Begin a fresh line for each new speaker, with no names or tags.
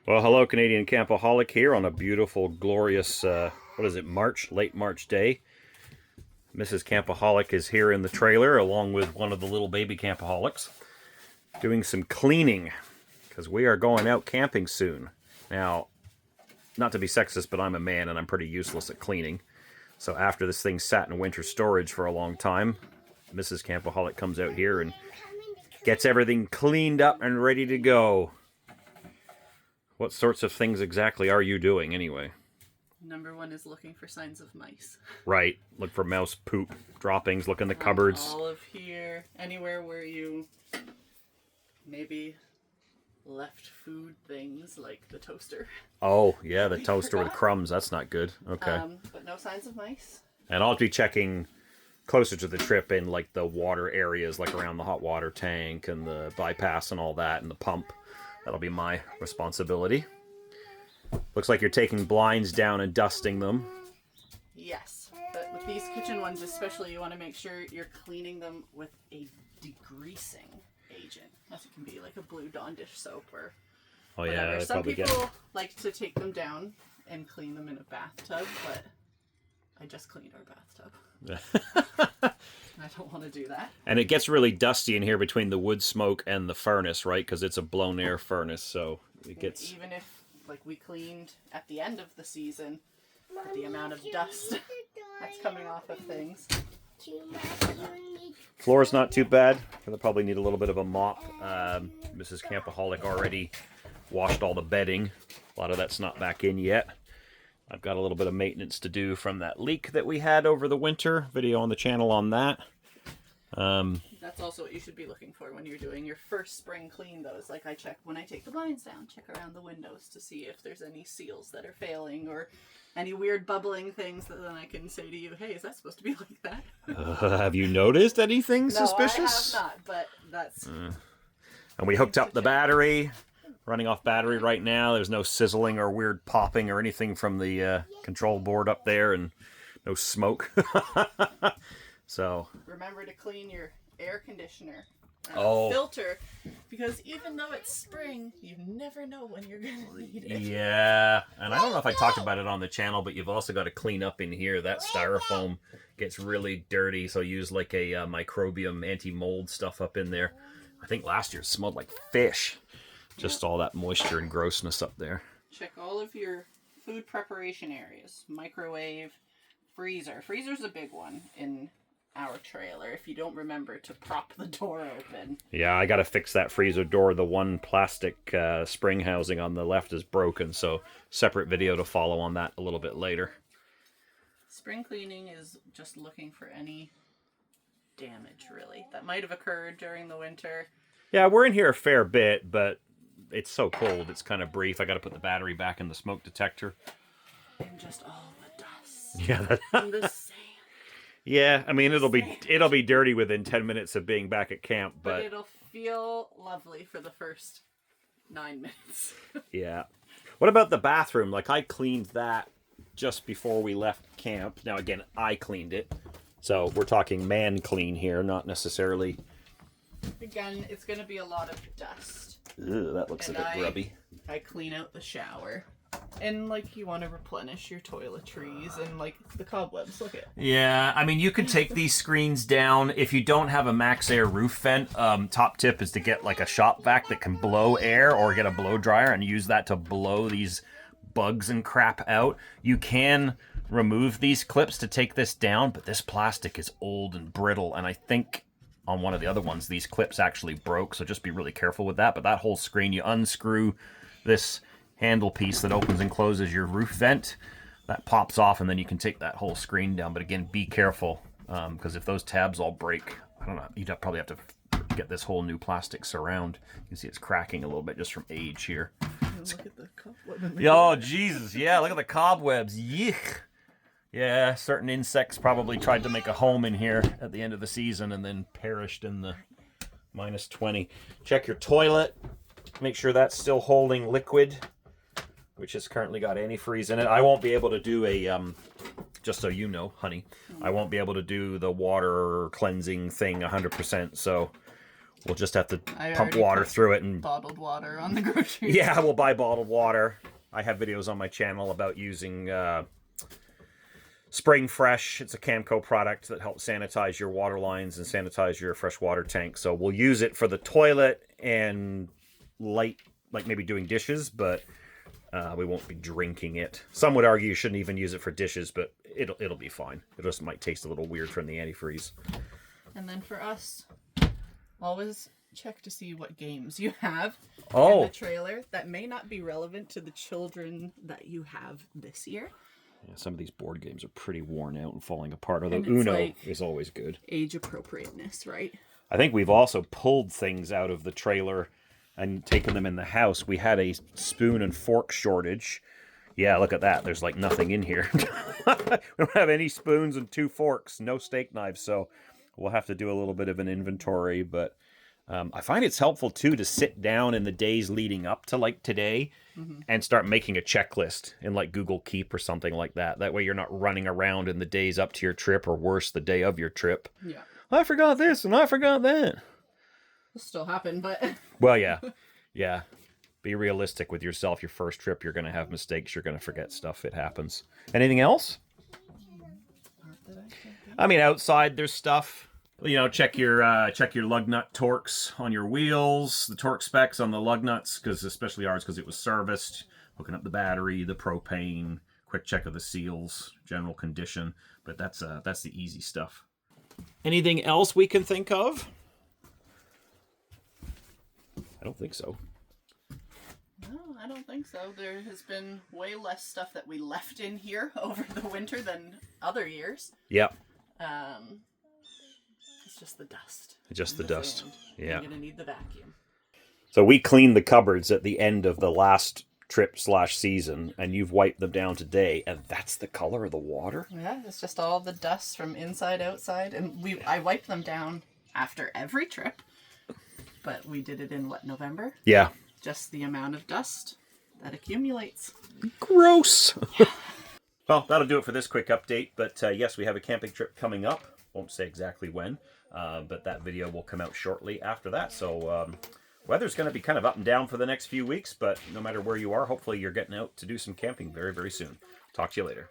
Well, hello, Canadian Campaholic here on a beautiful, glorious, what is it, late March day. Mrs. Campaholic is here in the trailer along with one of the little baby Campaholics doing some cleaning because we are going out camping soon. Now, not to be sexist, but I'm a man and I'm pretty useless at cleaning. So after this thing sat in winter storage for a long time, Mrs. Campaholic comes out here and gets everything cleaned up and ready to go. What sorts of things exactly are you doing, anyway?
Number one is looking for signs of mice.
Right. Look for mouse poop droppings. Look in the cupboards.
All of here. Anywhere where you maybe left food things like the toaster.
Oh, yeah, the toaster with crumbs. That's not good. Okay.
But no signs of mice.
And I'll be checking closer to the trip in, like, the water areas, like around the hot water tank and the bypass and all that, and the pump. That'll be my responsibility. Looks like you're taking blinds down and dusting them.
Yes, but with these kitchen ones especially, you want to make sure you're cleaning them with a degreasing agent. That can be like a blue Dawn dish soap or whatever.
Yeah,
some people like to take them down and clean them in a bathtub, but I just cleaned our bathtub. I don't want to do that.
And it gets really dusty in here between the wood smoke and the furnace, right? Because it's a blown air furnace, so it gets...
Even if, like, we cleaned at the end of the season, the amount of dust that's coming off of things.
Floor's not too bad. They'll probably need a little bit of a mop. Mrs. Campaholic already washed all the bedding. A lot of that's not back in yet. I've got a little bit of maintenance to do from that leak that we had over the winter. Video on the channel on that.
That's also what you should be looking for when you're doing your first spring clean, though. Is like I check when I take the blinds down, check around the windows to see if there's any seals that are failing or any weird bubbling things that then I can say to you, hey, is that supposed to be like that?
Have you noticed anything suspicious?
No, I have not, but that's...
And we hooked up the battery. Running off battery right now. There's no sizzling or weird popping or anything from the control board up there, and no smoke. So
remember to clean your air conditioner filter, because even though it's spring, you never know when you're gonna need it.
Yeah, and I don't know if I talked about it on the channel, but you've also got to clean up in here. That styrofoam gets really dirty, so use like a microbium anti-mold stuff up in there. I think last year it smelled like fish. Just all that moisture and grossness up there.
Check all of your food preparation areas. Microwave, freezer. Freezer's a big one in our trailer if you don't remember to prop the door open.
Yeah, I got to fix that freezer door. The one plastic spring housing on the left is broken, so separate video to follow on that a little bit later.
Spring cleaning is just looking for any damage, really, that might have occurred during the winter.
Yeah, we're in here a fair bit, but it's so cold, it's kind of brief. I got to put the battery back in the smoke detector.
And just all the dust.
Yeah.
And the sand.
Yeah, I mean, it'll be dirty within 10 minutes of being back at camp, but
it'll feel lovely for the first 9 minutes.
Yeah. What about the bathroom? Like, I cleaned that just before we left camp. Now, again, I cleaned it. So we're talking man clean here, not necessarily...
Again, it's going to be a lot of dust.
Ew, that looks a bit grubby.
I clean out the shower. And, like, you want to replenish your toiletries and, like, the cobwebs. Look at it.
Yeah, I mean, you can take these screens down. If you don't have a max air roof vent, top tip is to get, like, a shop vac that can blow air, or get a blow dryer and use that to blow these bugs and crap out. You can remove these clips to take this down, but this plastic is old and brittle, and I think... on one of the other ones, these clips actually broke, so just be really careful with that. But that whole screen, you unscrew this handle piece that opens and closes your roof vent. That pops off, and then you can take that whole screen down. But again, be careful, because if those tabs all break, I don't know, you'd probably have to get this whole new plastic surround. You can see it's cracking a little bit just from age here.
Look at the cobweb.
Oh, Jesus, yeah, look at the cobwebs. Yuck. Yeah, certain insects probably tried to make a home in here at the end of the season and then perished in the -20. Check your toilet. Make sure that's still holding liquid, which has currently got antifreeze in it. I won't be able to do a, just so you know, honey, I won't be able to do the water cleansing thing 100%. So We'll just have to
I
pump
already
water
put
through it and
bottled water on the groceries.
yeah, we'll buy bottled water. I have videos on my channel about using Spring Fresh. It's a Camco product that helps sanitize your water lines and sanitize your freshwater tank. So we'll use it for the toilet and light, like maybe doing dishes, but we won't be drinking it. Some would argue you shouldn't even use it for dishes, but it'll be fine. It just might taste a little weird from the antifreeze.
And then for us, always check to see what games you have in
Oh,
the trailer that may not be relevant to the children that you have this year.
yeah, some of these board games are pretty worn out and falling apart, although
And it's
Uno
like
is always good.
age appropriateness, right?
I think we've also pulled things out of the trailer and taken them in the house. We had a spoon and fork shortage. Yeah, look at that. There's like nothing in here. We don't have any spoons and 2 forks, no steak knives, so we'll have to do a little bit of an inventory. But I find it's helpful, too, to sit down in the days leading up to, like, today and start making a checklist in, like, Google Keep or something like that. That way you're not running around in the days up to your trip, or worse, the day of your trip.
Yeah.
I forgot this and I forgot that.
It'll still happen, but
Well, yeah. Yeah. Be realistic with yourself. Your first trip, you're going to have mistakes. You're going to forget stuff. It happens. Anything else? I mean, outside there's stuff. You know, check your lug nut torques on your wheels, the torque specs on the lug nuts, because especially ours, because it was serviced. Hooking up the battery, the propane, quick check of the seals, general condition. But that's the easy stuff. Anything else we can think of? I don't think so.
no, I don't think so. There has been way less stuff that we left in here over the winter than other years.
Yep.
It's just the dust.
Just the
and
dust.
sand.
Yeah.
You're gonna need the vacuum.
So we cleaned the cupboards at the end of the last trip/season, and you've wiped them down today, and that's the color of the water?
Yeah, it's just all the dust from inside, outside, and I wipe them down after every trip. But we did it in November?
Yeah.
Just the amount of dust that accumulates.
Gross. Well, that'll do it for this quick update. But yes, we have a camping trip coming up. Won't say exactly when, but that video will come out shortly after that. So weather's going to be kind of up and down for the next few weeks, but no matter where you are, hopefully you're getting out to do some camping very, very soon. Talk to you later.